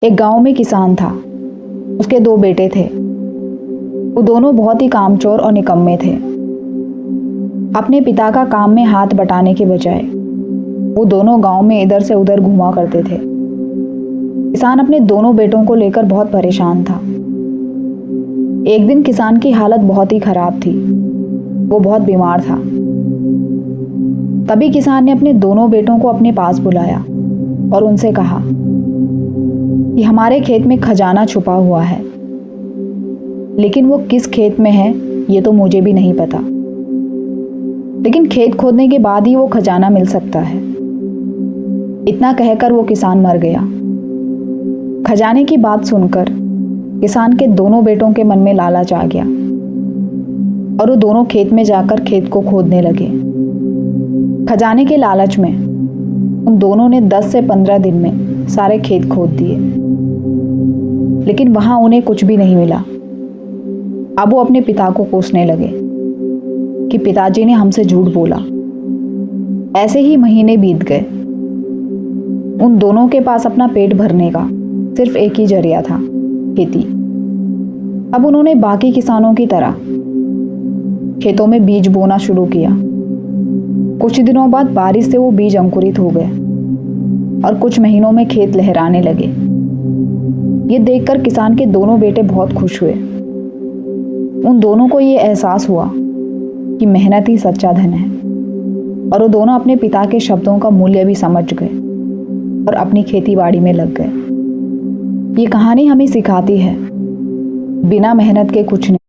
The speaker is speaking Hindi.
एक गांव में किसान था। उसके 2 बेटे थे। वो दोनों बहुत ही कामचोर और निकम्मे थे। अपने पिता का काम में हाथ बटाने के बजाय वो दोनों गांव में इधर से उधर घुमा करते थे। किसान अपने दोनों बेटों को लेकर बहुत परेशान था। एक दिन किसान की हालत बहुत ही खराब थी। वो बहुत बीमार था। तभी किसान ने अपने दोनों बेटों को अपने पास बुलाया और उनसे कहा कि हमारे खेत में खजाना छुपा हुआ है, लेकिन वो किस खेत में है ये तो मुझे भी नहीं पता, लेकिन खेत खोदने के बाद ही वो खजाना मिल सकता है। इतना कहकर वो किसान मर गया। खजाने की बात सुनकर किसान के दोनों बेटों के मन में लालच आ गया और वो दोनों खेत में जाकर खेत को खोदने लगे। खजाने के लालच में उन दोनों ने 10 से 15 दिन में सारे खेत खोद दिए, लेकिन वहां उन्हें कुछ भी नहीं मिला। अब वो अपने पिता को कोसने लगे कि पिताजी ने हमसे झूठ बोला। ऐसे ही महीने बीत गए। उन दोनों के पास अपना पेट भरने का सिर्फ एक ही जरिया था, खेती। अब उन्होंने बाकी किसानों की तरह खेतों में बीज बोना शुरू किया। कुछ दिनों बाद बारिश से वो बीज अंकुरित हो गए और कुछ महीनों में खेत लहराने लगे। ये देखकर किसान के दोनों बेटे बहुत खुश हुए। उन दोनों को ये एहसास हुआ कि मेहनत ही सच्चा धन है, और वो दोनों अपने पिता के शब्दों का मूल्य भी समझ गए और अपनी खेतीबाड़ी में लग गए। ये कहानी हमें सिखाती है, बिना मेहनत के कुछ नहीं।